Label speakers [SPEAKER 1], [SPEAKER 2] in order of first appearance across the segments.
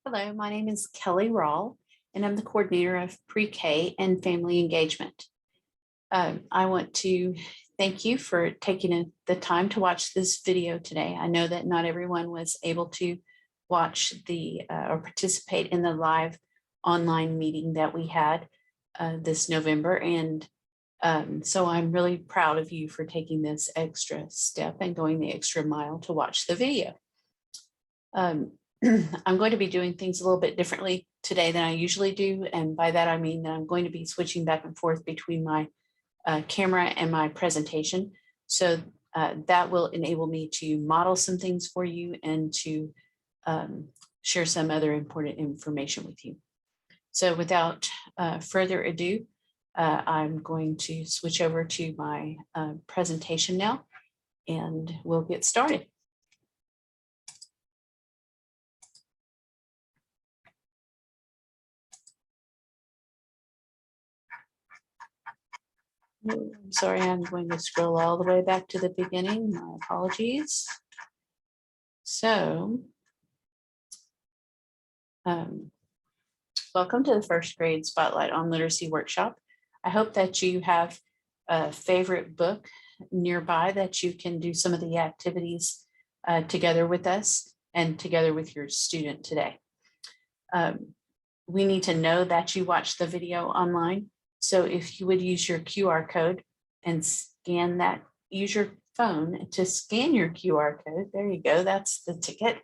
[SPEAKER 1] Hello, my name is Kelly Rawl, and I'm the coordinator of pre-K and family engagement. I want to thank you for taking the time to watch this video today. I know that not everyone was able to watch or participate in the live online meeting that we had this November. And so I'm really proud of you for taking this extra step and going the extra mile to watch the video. I'm going to be doing things a little bit differently today than I usually do. And by that, I mean that I'm going to be switching back and forth between my camera and my presentation. So that will enable me to model some things for you and to share some other important information with you. So without further ado, I'm going to switch over to my presentation now, and we'll get started. I'm sorry, I'm going to scroll all the way back to the beginning. My apologies. So, welcome to the first grade Spotlight on Literacy workshop. I hope that you have a favorite book nearby that you can do some of the activities together with us and together with your student today. We need to know that you watched the video online. So if you would use your QR code and scan that, use your phone to scan your QR code. There you go, that's the ticket.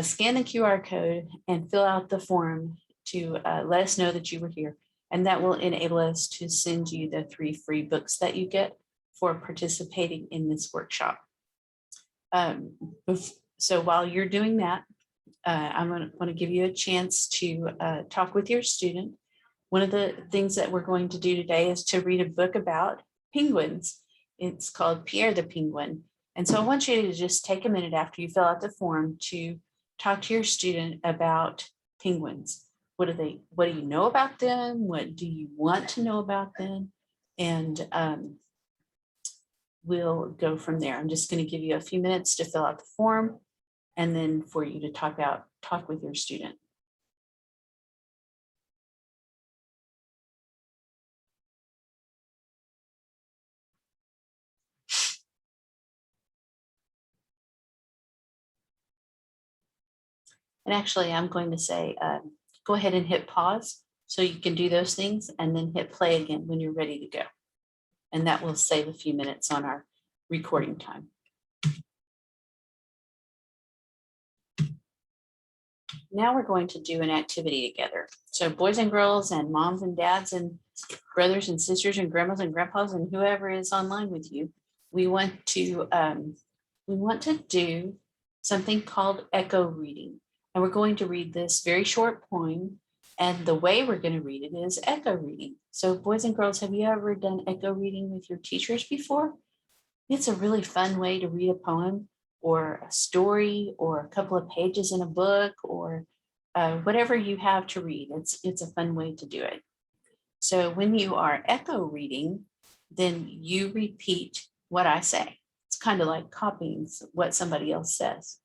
[SPEAKER 1] Scan the QR code and fill out the form to let us know that you were here. And that will enable us to send you the 3 free books that you get for participating in this workshop. So while you're doing that, I'm going to give you a chance to talk with your student. One of the things that we're going to do today is to read a book about penguins. It's called Pierre the Penguin. And so I want you to just take a minute after you fill out the form to talk to your student about penguins. What do you know about them? What do you want to know about them? And we'll go from there. I'm just going to give you a few minutes to fill out the form and then for you to talk with your student. And actually, I'm going to say, go ahead and hit pause so you can do those things and then hit play again when you're ready to go. And that will save a few minutes on our recording time. Now we're going to do an activity together. So boys and girls and moms and dads and brothers and sisters and grandmas and grandpas and whoever is online with you, we want to do something called echo reading. And we're going to read this very short poem. And the way we're going to read it is echo reading. So boys and girls, have you ever done echo reading with your teachers before? It's a really fun way to read a poem or a story or a couple of pages in a book or whatever you have to read. It's a fun way to do it. So when you are echo reading, then you repeat what I say. It's kind of like copying what somebody else says.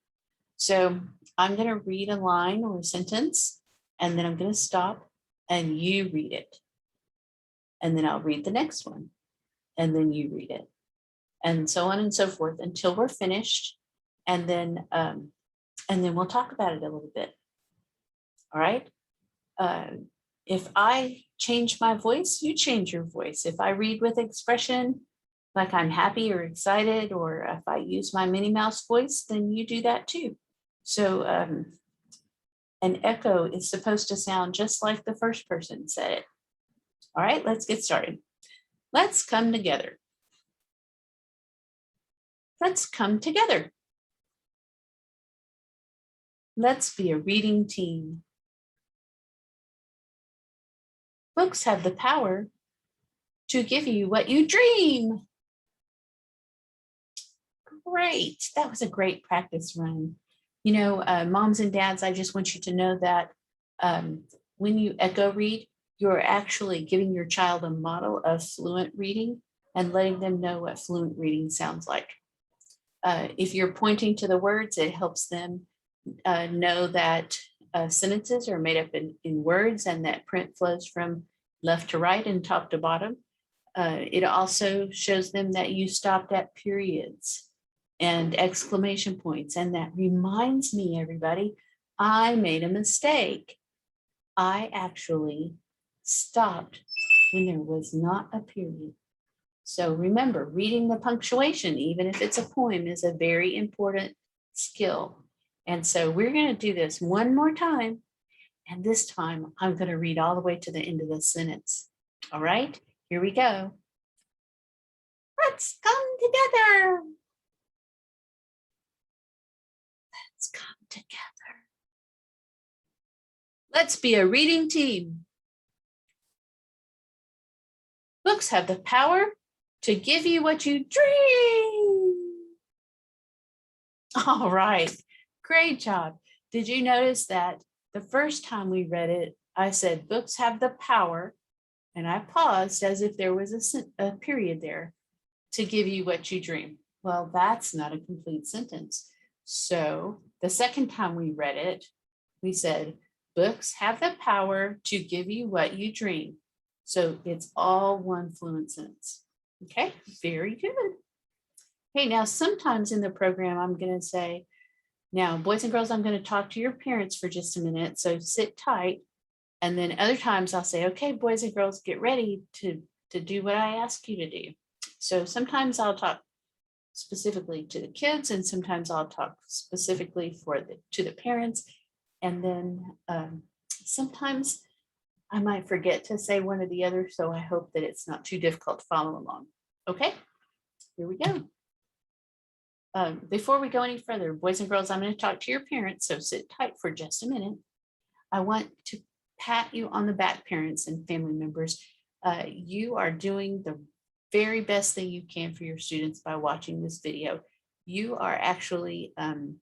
[SPEAKER 1] So I'm going to read a line or a sentence, and then I'm going to stop and you read it. And then I'll read the next one, and then you read it. And so on and so forth until we're finished. And then we'll talk about it a little bit. All right. If I change my voice, you change your voice. If I read with expression, like I'm happy or excited, or if I use my Minnie Mouse voice, then you do that too. So an echo is supposed to sound just like the first person said it. All right, let's get started. Let's come together. Let's come together. Let's be a reading team. Books have the power to give you what you dream. Great, that was a great practice run. You know, moms and dads, I just want you to know that when you echo read, you're actually giving your child a model of fluent reading and letting them know what fluent reading sounds like. If you're pointing to the words, it helps them know that sentences are made up in words and that print flows from left to right and top to bottom. It also shows them that you stopped at periods and exclamation points. And that reminds me, everybody, I made a mistake. I actually stopped when there was not a period. So remember, reading the punctuation, even if it's a poem, is a very important skill. And so we're going to do this one more time. And this time I'm going to read all the way to the end of the sentence. All right, here we go. Let's come together. Let's come together. Let's be a reading team. Books have the power to give you what you dream. All right, great job. Did you notice that the first time we read it, I said books have the power, and I paused as if there was a period there, to give you what you dream. Well, that's not a complete sentence. So the second time we read it, we said books have the power to give you what you dream. So it's all one fluent sentence. Okay, very good. Okay, now sometimes in the program, I'm going to say, now, boys and girls, I'm going to talk to your parents for just a minute. So sit tight. And then other times I'll say, okay, boys and girls, get ready to do what I ask you to do. So sometimes I'll talk specifically to the kids, and sometimes I'll talk specifically to the parents. And then sometimes I might forget to say one or the other. So I hope that it's not too difficult to follow along. Okay, here we go. Before we go any further, boys and girls, I'm going to talk to your parents. So sit tight for just a minute. I want to pat you on the back, parents and family members. You are doing the very best thing you can for your students by watching this video. You are actually,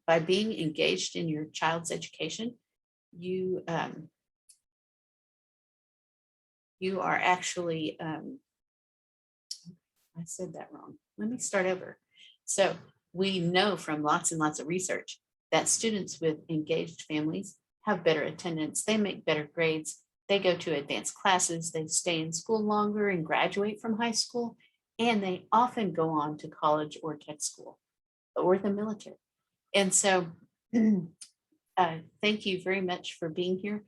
[SPEAKER 1] by being engaged in your child's education, you are actually, I said that wrong. Let me start over. So we know from lots and lots of research that students with engaged families have better attendance, they make better grades, they go to advanced classes, they stay in school longer and graduate from high school, and they often go on to college or tech school or the military. And so thank you very much for being here.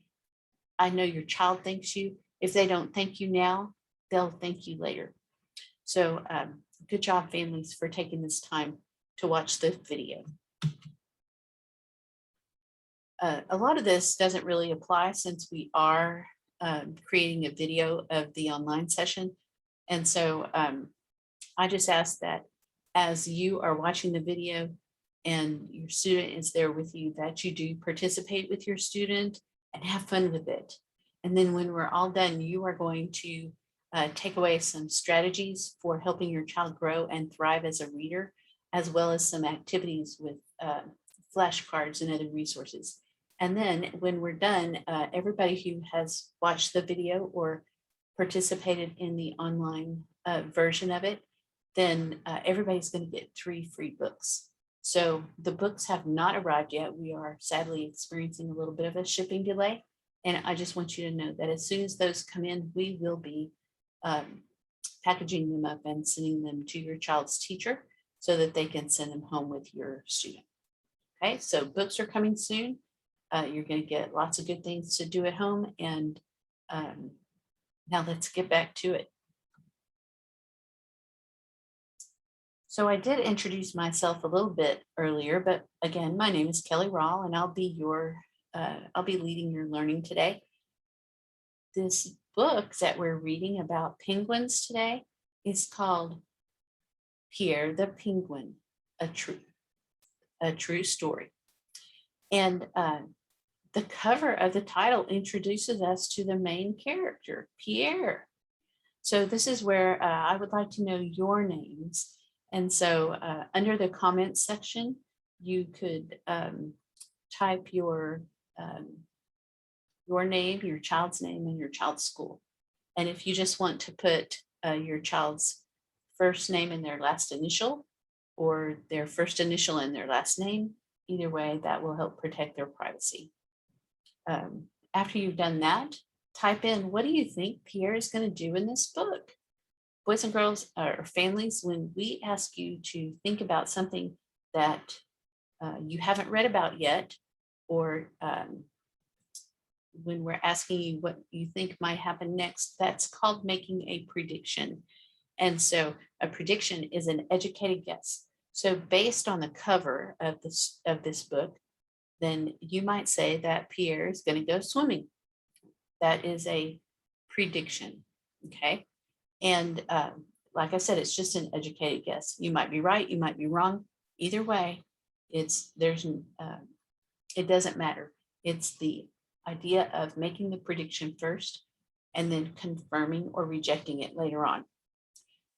[SPEAKER 1] I know your child thanks you. If they don't thank you now, they'll thank you later. So good job, families, for taking this time to watch the video. A lot of this doesn't really apply since we are creating a video of the online session. And so I just ask that as you are watching the video and your student is there with you, that you do participate with your student and have fun with it. And then when we're all done, you are going to take away some strategies for helping your child grow and thrive as a reader, as well as some activities with flashcards and other resources. And then when we're done, everybody who has watched the video or participated in the online version of it, then everybody's going to get 3 free books. So the books have not arrived yet. We are sadly experiencing a little bit of a shipping delay. And I just want you to know that as soon as those come in, we will be packaging them up and sending them to your child's teacher so that they can send them home with your student. Okay, so books are coming soon. You're going to get lots of good things to do at home. And now let's get back to it. So I did introduce myself a little bit earlier, but again, my name is Kelly Rawl, and I'll be leading your learning today. This book that we're reading about penguins today is called Pierre the Penguin, a true story. And the cover of the title introduces us to the main character, Pierre. So this is where I would like to know your names. And so under the comments section, you could type your name, your child's name, and your child's school. And if you just want to put your child's first name and their last initial, or their first initial and their last name, either way, that will help protect their privacy. after you've done that, type in, what do you think Pierre is going to do in this book? Boys and girls or families, when we ask you to think about something that you haven't read about yet, or when we're asking you what you think might happen next, that's called making a prediction. And so a prediction is an educated guess. So based on the cover of this book, then you might say that Pierre is going to go swimming. That is a prediction. Okay. And like I said, it's just an educated guess. You might be right, you might be wrong. Either way, it doesn't matter. It's the idea of making the prediction first and then confirming or rejecting it later on.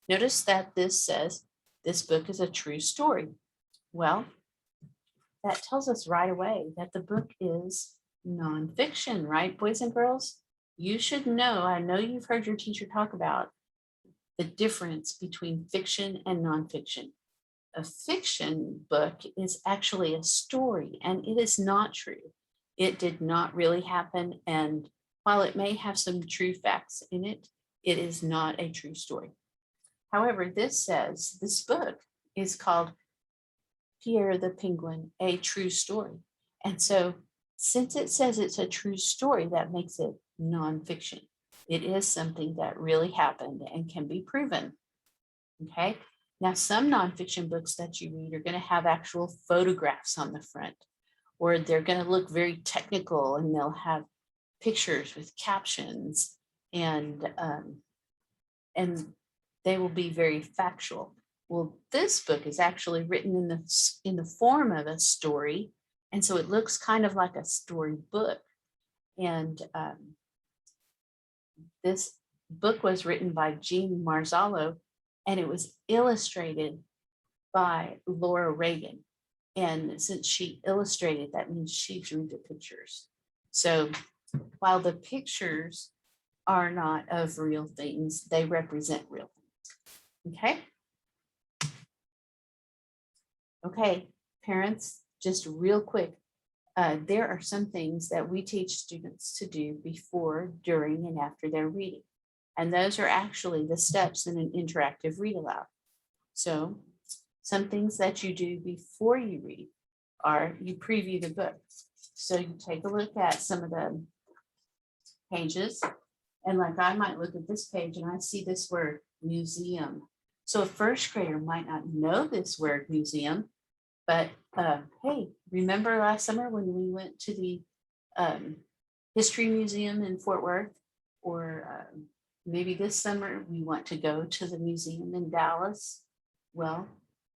[SPEAKER 1] Notice that this says this book is a true story. Well, that tells us right away that the book is nonfiction, right, boys and girls? You should know, I know you've heard your teacher talk about the difference between fiction and nonfiction. A fiction book is actually a story, and it is not true. It did not really happen, and while it may have some true facts in it, it is not a true story. However, this says this book is called Pierre the Penguin, a true story. And so since it says it's a true story, that makes it nonfiction. It is something that really happened and can be proven. Okay. Now, some nonfiction books that you read are going to have actual photographs on the front, or they're going to look very technical and they'll have pictures with captions, and they will be very factual. Well, this book is actually written in the form of a story, and so it looks kind of like a story book. And this book was written by Jean Marzallo, and it was illustrated by Laura Reagan. And since she illustrated, that means she drew the pictures. So while the pictures are not of real things, they represent real things. Okay. Okay, parents, just real quick. There are some things that we teach students to do before, during, and after their reading. And those are actually the steps in an interactive read aloud. So some things that you do before you read are you preview the book. So you take a look at some of the pages, and like I might look at this page and I see this word museum. So a first grader might not know this word museum, but hey, remember last summer when we went to the History Museum in Fort Worth? Or maybe this summer we want to go to the museum in Dallas. Well,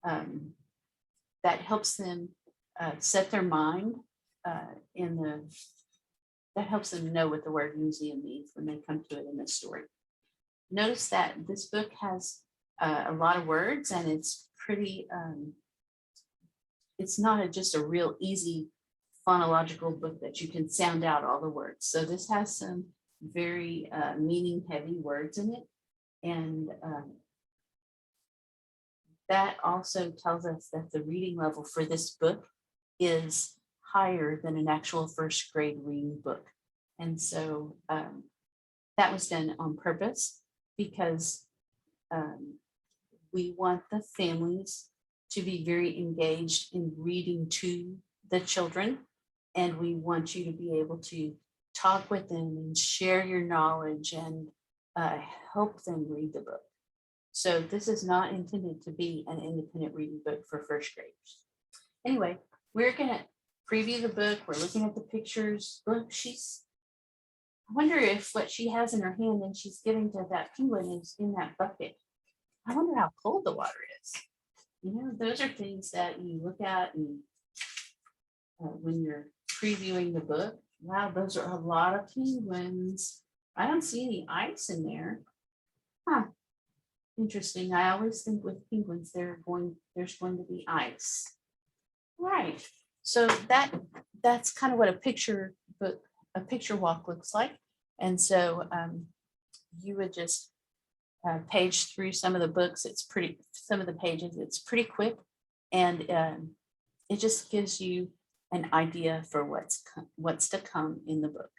[SPEAKER 1] that helps them set their mind that helps them know what the word museum means when they come to it in the story. Notice that this book has a lot of words, and it's pretty, it's not just a real easy phonological book that you can sound out all the words. So this has some very meaning heavy words in it. And that also tells us that the reading level for this book is higher than an actual first grade reading book. And so that was done on purpose because we want the families to be very engaged in reading to the children. And we want you to be able to talk with them and share your knowledge and help them read the book. So this is not intended to be an independent reading book for first graders. Anyway, we're going to preview the book. We're looking at the pictures. Look, I wonder if what she has in her hand and she's giving to that penguin is in that bucket. I wonder how cold the water is. You know, those are things that you look at and when you're previewing the book. Wow, those are a lot of penguins. I don't see any ice in there. Huh. Interesting. I always think with penguins, there's going to be ice. Right. So that's kind of what a picture walk looks like. And so you would just page through some of the books. Some of the pages, it's pretty quick. And it just gives you an idea for what's to come in the book.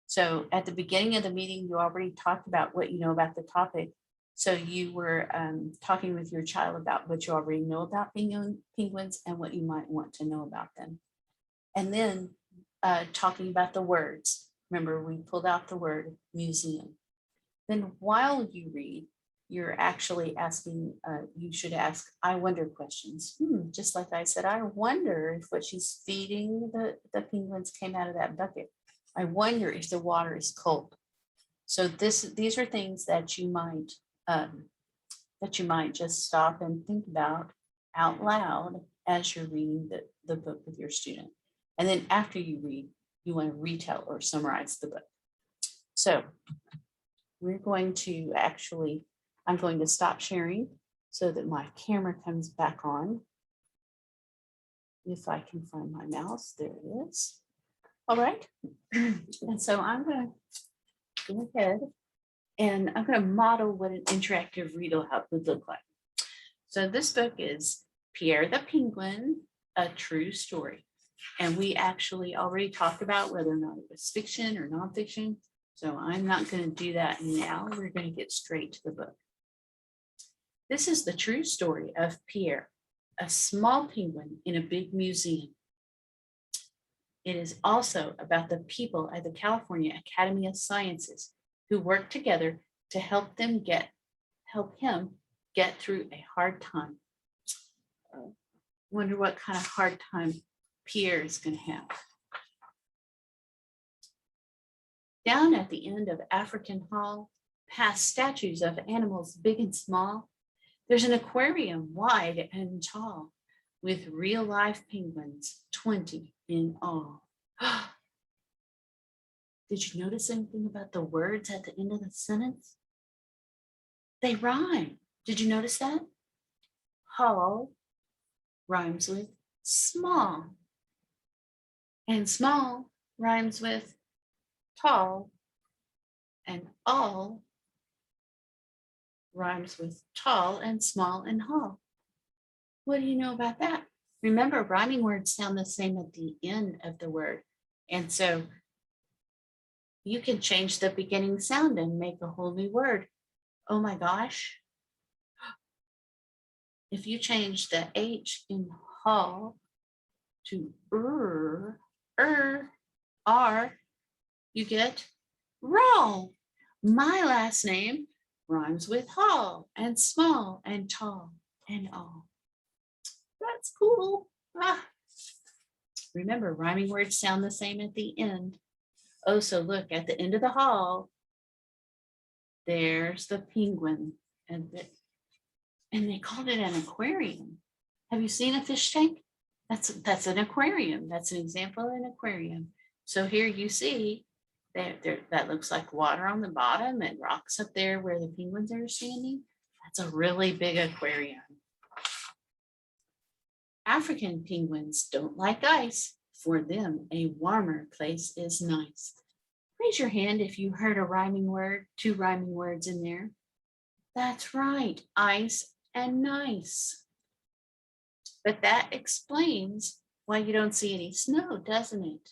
[SPEAKER 1] So at the beginning of the meeting, you already talked about what you know about the topic. So you were talking with your child about what you already know about penguins and what you might want to know about them. And then talking about the words. Remember, we pulled out the word museum. Then while you read, you're actually asking, you should ask, I wonder questions. Just like I said, I wonder if what she's feeding the penguins came out of that bucket. I wonder if the water is cold. So these are things that you might just stop and think about out loud as you're reading the book with your student. And then after you read, you want to retell or summarize the book. So we're going to I'm going to stop sharing so that my camera comes back on. If I can find my mouse, there it is. All right. And so I'm going to go ahead and I'm going to model what an interactive read aloud would look like. So this book is Pierre the Penguin, A True Story. And we actually already talked about whether or not it was fiction or nonfiction. So I'm not going to do that now. We're going to get straight to the book. This is the true story of Pierre, a small penguin in a big museum. It is also about the people at the California Academy of Sciences who work together to help him get through a hard time. Wonder what kind of hard time Pierre is going to have. Down at the end of African Hall, past statues of animals big and small, there's an aquarium wide and tall with real life penguins, 20 in all. Did you notice anything about the words at the end of the sentence? They rhyme. Did you notice that? Hall rhymes with small. And small rhymes with tall. And all rhymes with tall and small and hall. What do you know about that? Remember, rhyming words sound the same at the end of the word. And so you can change the beginning sound and make a whole new word. Oh my gosh. If you change the H in hall to R, you get roll. My last name rhymes with hall and small and tall and all. That's cool. Remember, rhyming words sound the same at the end. Oh, so look, at the end of the hall, there's the penguin. And they called it an aquarium. Have you seen a fish tank? That's an aquarium. That's an example of an aquarium. So here you see that looks like water on the bottom and rocks up there where the penguins are standing. That's a really big aquarium. African penguins don't like ice. For them, a warmer place is nice. Raise your hand if you heard a rhyming word, 2 rhyming words in there. That's right, ice and nice. But that explains why you don't see any snow, doesn't it?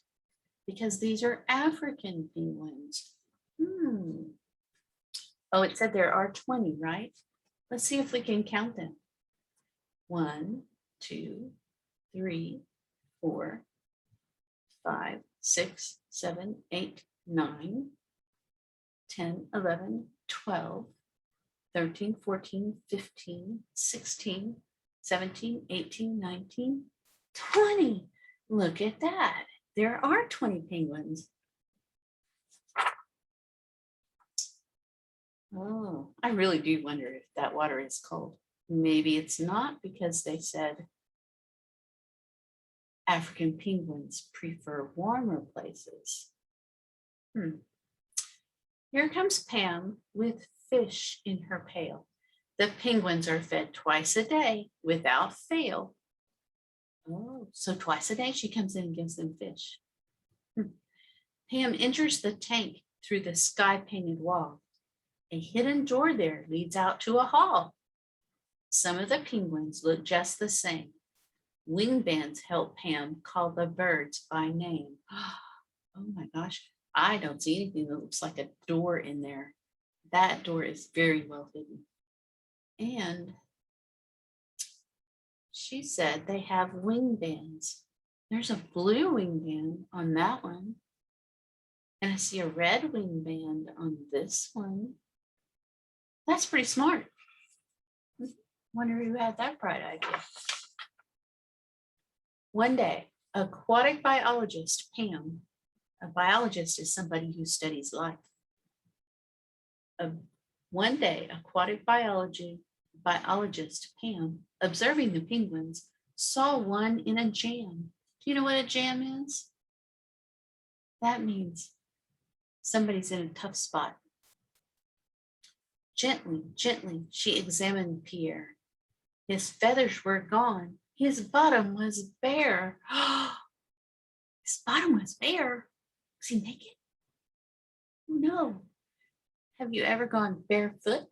[SPEAKER 1] Because these are African penguins. Oh, it said there are 20, right? Let's see if we can count them. 1, 2, 3, 4, 5, 6, 7, 8, 9, 10, 11, 12, 13, 14, 15, 16, 17, 18, 19, 20. Look at that. There are 20 penguins. Oh, I really do wonder if that water is cold. Maybe it's not because they said African penguins prefer warmer places. Here comes Pam with fish in her pail. The penguins are fed twice a day without fail. Oh, so twice a day she comes in and gives them fish. Pam enters the tank through the sky-painted wall. A hidden door there leads out to a hall. Some of the penguins look just the same. Wing bands help Pam call the birds by name. Oh my gosh, I don't see anything that looks like a door in there. That door is very well hidden. And she said they have wing bands. There's a blue wing band on that one. And I see a red wing band on this one. That's pretty smart. Wonder who had that bright idea. One day, aquatic biologist Pam, a biologist is somebody who studies life. One day, aquatic biologist Pam, observing the penguins, saw one in a jam. Do you know what a jam is? That means somebody's in a tough spot. Gently, she examined Pierre. His feathers were gone. His bottom was bare. His bottom was bare. Was he naked? Oh no. Have you ever gone barefoot?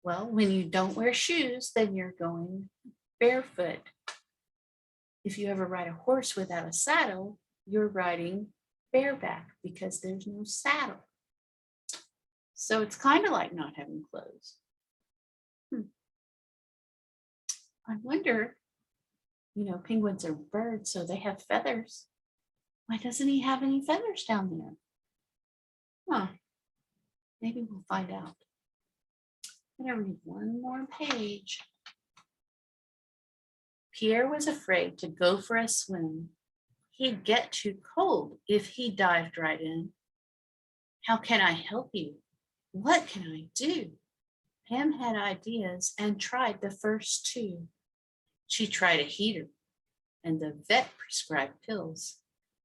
[SPEAKER 1] Well, when you don't wear shoes, then you're going barefoot. If you ever ride a horse without a saddle, you're riding bareback because there's no saddle. So it's kind of like not having clothes. I wonder, penguins are birds, so they have feathers. Why doesn't he have any feathers down there? Huh. Maybe we'll find out. I'm going to read one more page. Pierre was afraid to go for a swim. He'd get too cold if he dived right in. How can I help you? What can I do? Pam had ideas and tried the first two. She tried a heater and the vet prescribed pills,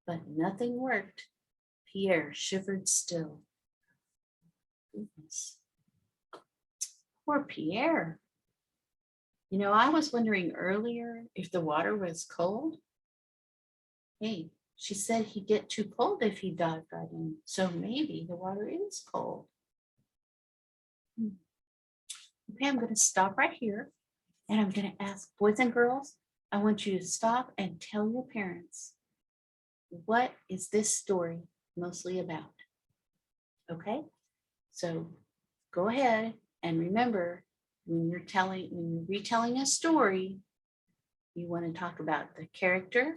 [SPEAKER 1] but nothing worked. Pierre shivered still. Goodness. Poor Pierre. I was wondering earlier if the water was cold. Hey, she said he'd get too cold if he dived right in, so maybe the water is cold. Okay, I'm going to stop right here. And I'm going to ask boys and girls, I want you to stop and tell your parents, what is this story mostly about? Okay, so go ahead and remember, when you're retelling a story, you want to talk about the character,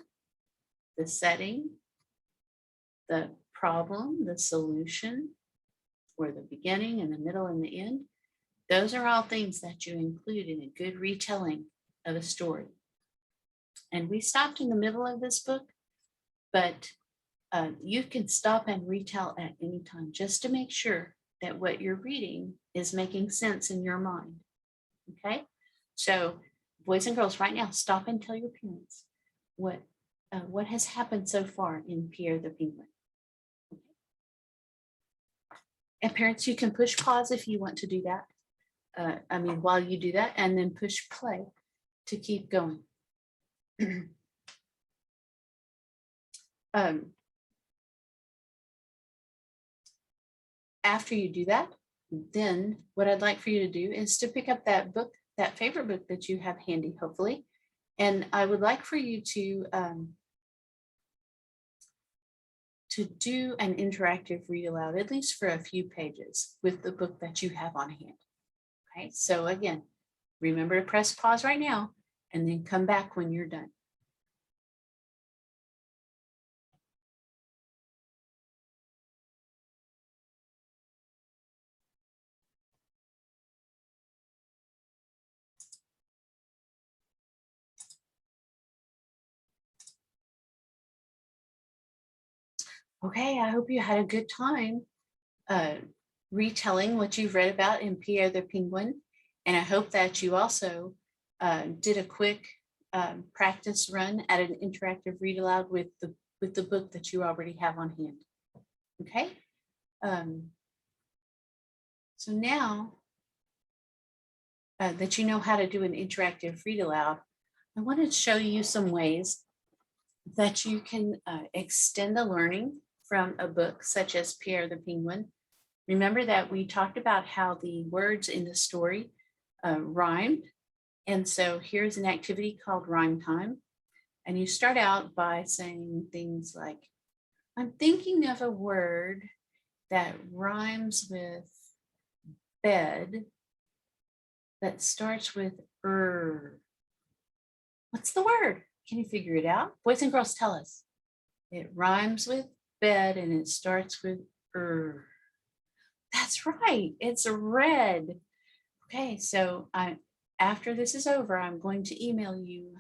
[SPEAKER 1] the setting, the problem, the solution, or the beginning and the middle and the end. Those are all things that you include in a good retelling of a story. And we stopped in the middle of this book, but you can stop and retell at any time just to make sure that what you're reading is making sense in your mind. Okay? So boys and girls, right now, stop and tell your parents what has happened so far in Pierre the Penguin. Okay. And parents, you can push pause if you want to do that. While you do that, and then push play to keep going. After you do that, then what I'd like for you to do is to pick up that book, that favorite book that you have handy, hopefully. And I would like for you to do an interactive read aloud, at least for a few pages with the book that you have on hand. Okay, so again, remember to press pause right now and then come back when you're done. Okay, I hope you had a good time retelling what you've read about in Pierre the Penguin. And I hope that you also did a quick practice run at an interactive read aloud with the book that you already have on hand. Okay. So now that you know how to do an interactive read aloud, I want to show you some ways that you can extend the learning from a book such as Pierre the Penguin. Remember that we talked about how the words in the story rhymed And so here's an activity called Rhyme Time. And you start out by saying things like, I'm thinking of a word that rhymes with bed that starts with What's the word? Can you figure it out? Boys and girls, tell us. It rhymes with bed and it starts with That's right. It's red. Okay, so after this is over, I'm going to email you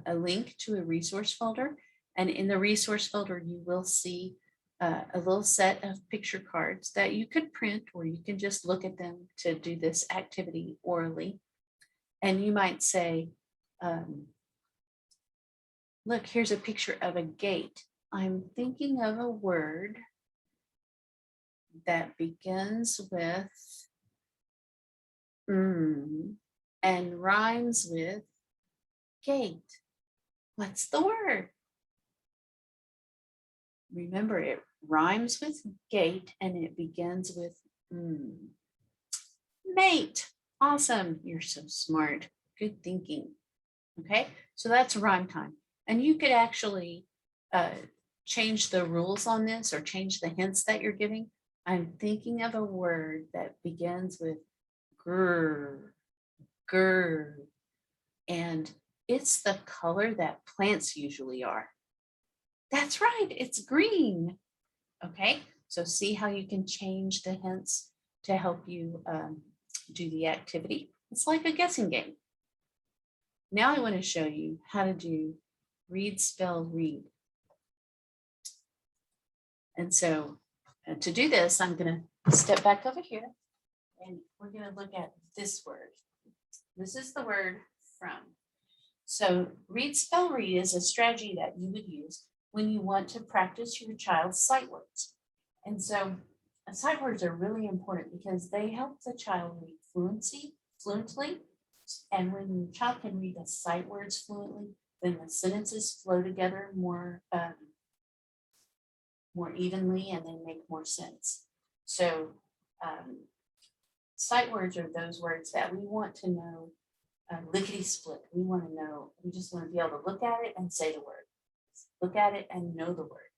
[SPEAKER 1] a link to a resource folder. And in the resource folder, you will see a little set of picture cards that you could print, or you can just look at them to do this activity orally. And you might say, look, here's a picture of a gate. I'm thinking of a word that begins with and rhymes with gate. What's the word? Remember, it rhymes with gate and it begins with mate. Awesome. You're so smart. Good thinking. Okay, so that's rhyme time. And you could actually change the rules on this or change the hints that you're giving. I'm thinking of a word that begins with grr, grr, and it's the color that plants usually are. That's right, it's green. Okay, so see how you can change the hints to help you do the activity. It's like a guessing game. Now I want to show you how to do read, spell, read. And so to do this, I'm going to step back over here and we're going to look at this word. This is the word from. So read, spell, read is a strategy that you would use when you want to practice your child's sight words. And so sight words are really important because they help the child read fluently. And when your child can read the sight words fluently, then the sentences flow together more evenly and they make more sense. So sight words are those words that we want to know lickety split. We want to know, we just want to be able to look at it and say the word. Look at it and know the word.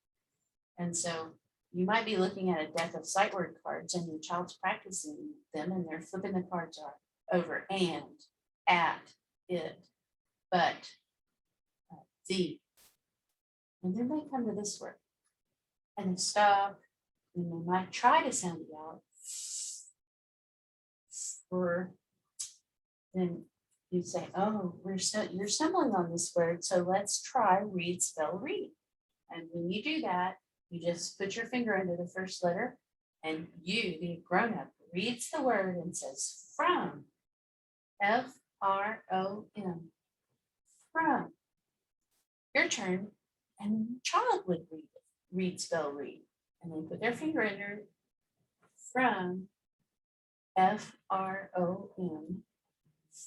[SPEAKER 1] And so you might be looking at a deck of sight word cards and your child's practicing them and they're flipping the cards over and, at, it, but, the. And then they come to this word and they stop and they might try to sound it out. Or then you say, oh, you're stumbling on this word, so let's try read, spell, read. And when you do that, you just put your finger under the first letter and you, the grown-up, reads the word and says from, F-R-O-M, from. Your turn, and the child would read, spell, read. And they put their finger under from, F-R-O-M,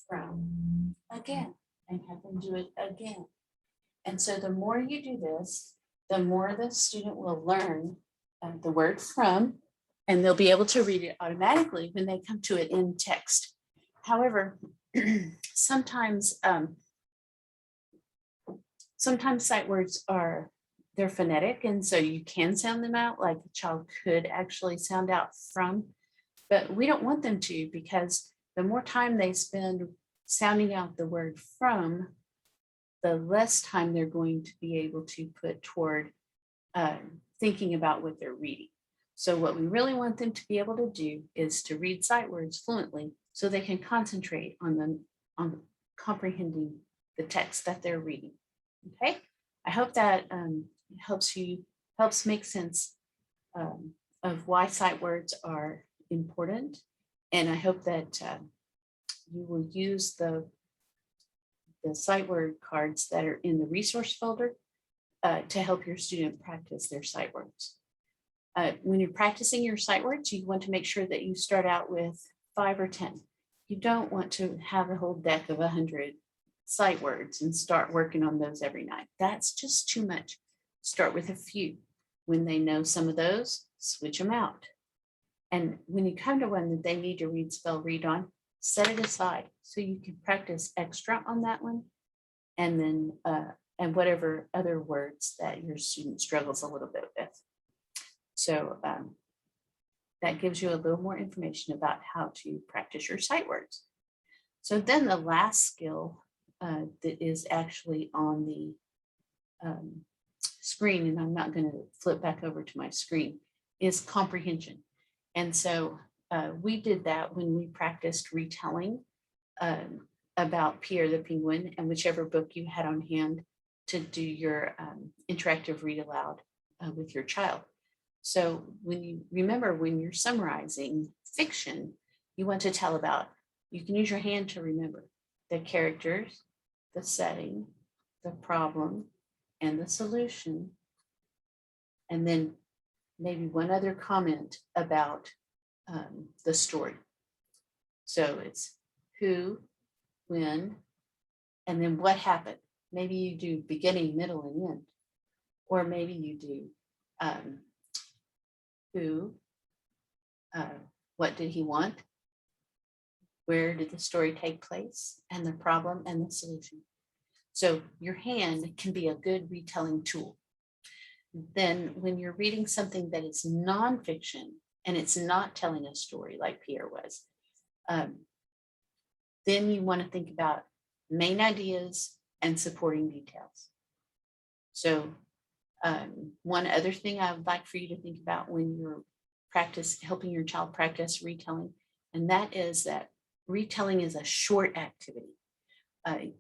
[SPEAKER 1] from, again, and have them do it again. And so the more you do this, the more the student will learn the word from, and they'll be able to read it automatically when they come to it in text. However, sometimes sight words they're phonetic, and so you can sound them out, like a child could actually sound out from, but we don't want them to, because the more time they spend sounding out the word from, the less time they're going to be able to put toward thinking about what they're reading. So what we really want them to be able to do is to read sight words fluently so they can concentrate on comprehending the text that they're reading. Okay, I hope that helps make sense of why sight words are important. And I hope that you will use the sight word cards that are in the resource folder to help your student practice their sight words. When you're practicing your sight words, you want to make sure that you start out with 5 or 10. You don't want to have a whole deck of 100 sight words and start working on those every night. That's just too much. Start with a few. When they know some of those, switch them out. And when you come to one that they need to read, spell, read on, set it aside so you can practice extra on that one. And then, and whatever other words that your student struggles a little bit with. So that gives you a little more information about how to practice your sight words. So then the last skill that is actually on the screen, and I'm not going to flip back over to my screen, is comprehension. And so we did that when we practiced retelling about Pierre the Penguin and whichever book you had on hand to do your interactive read aloud with your child. So when you remember, when you're summarizing fiction, you want to tell about, you can use your hand to remember the characters, the setting, the problem, and the solution. And then maybe one other comment about the story. So it's who, when, and then what happened. Maybe you do beginning, middle, and end. Or maybe you do who, what did he want? Where did the story take place? And the problem and the solution. So your hand can be a good retelling tool. Then when you're reading something that is nonfiction and it's not telling a story like Pierre was, then you want to think about main ideas and supporting details. So one other thing I would like for you to think about when you're helping your child practice retelling, and that is that retelling is a short activity.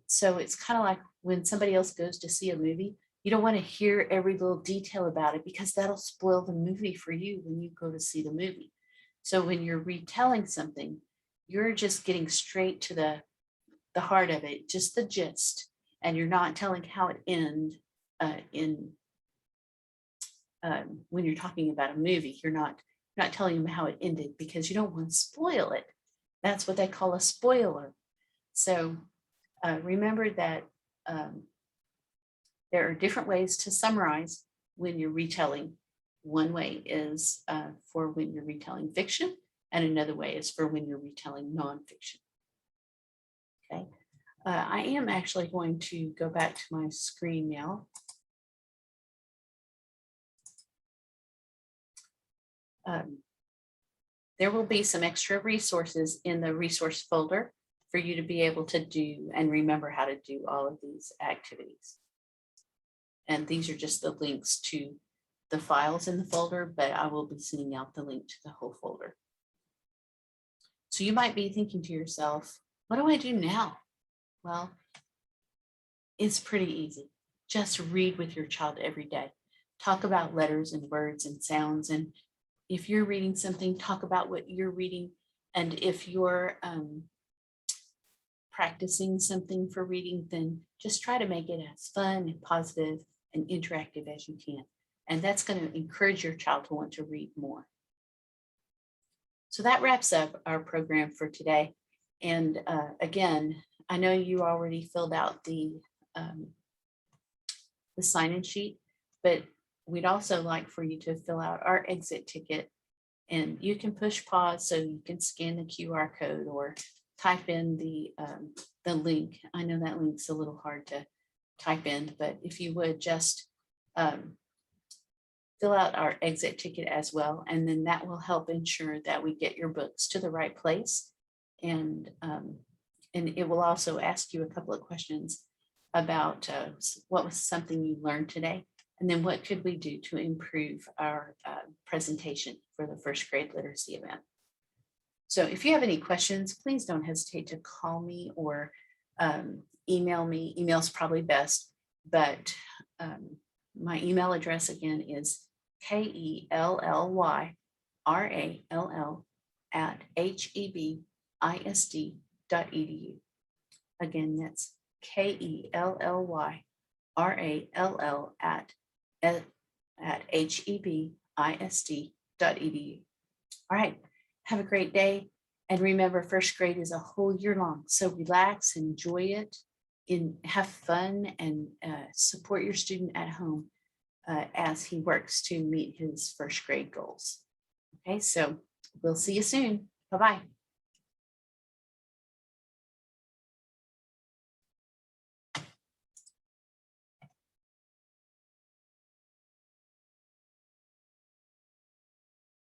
[SPEAKER 1] So it's kind of like when somebody else goes to see a movie, you don't want to hear every little detail about it because that'll spoil the movie for you when you go to see the movie. So when you're retelling something, you're just getting straight to the heart of it, just the gist, and you're not telling how it ends when you're talking about a movie. You're not telling them how it ended because you don't want to spoil it. That's what they call a spoiler. So remember that there are different ways to summarize when you're retelling. One way is for when you're retelling fiction, and another way is for when you're retelling nonfiction. Okay, I am actually going to go back to my screen now. There will be some extra resources in the resource folder for you to be able to do and remember how to do all of these activities. And these are just the links to the files in the folder, but I will be sending out the link to the whole folder. So you might be thinking to yourself, what do I do now? Well, it's pretty easy. Just read with your child every day. Talk about letters and words and sounds. And if you're reading something, talk about what you're reading. And if you're practicing something for reading, then just try to make it as fun and positive and interactive as you can. And that's going to encourage your child to want to read more. So that wraps up our program for today. And again, I know you already filled out the sign-in sheet, but we'd also like for you to fill out our exit ticket. And you can push pause so you can scan the QR code or type in the link. I know that link's a little hard to type in, but if you would just fill out our exit ticket as well, and then that will help ensure that we get your books to the right place. And it will also ask you a couple of questions about what was something you learned today, and then what could we do to improve our presentation for the first grade literacy event. So if you have any questions, please don't hesitate to call me or email me. Email's probably best, but my email address again is kellyrall@hebisd.edu. Again, that's kellyrall@hebisd.edu. All right, have a great day. And remember, first grade is a whole year long. So relax, enjoy it, have fun, and support your student at home as he works to meet his first grade goals. Okay, so we'll see you soon. Bye-bye.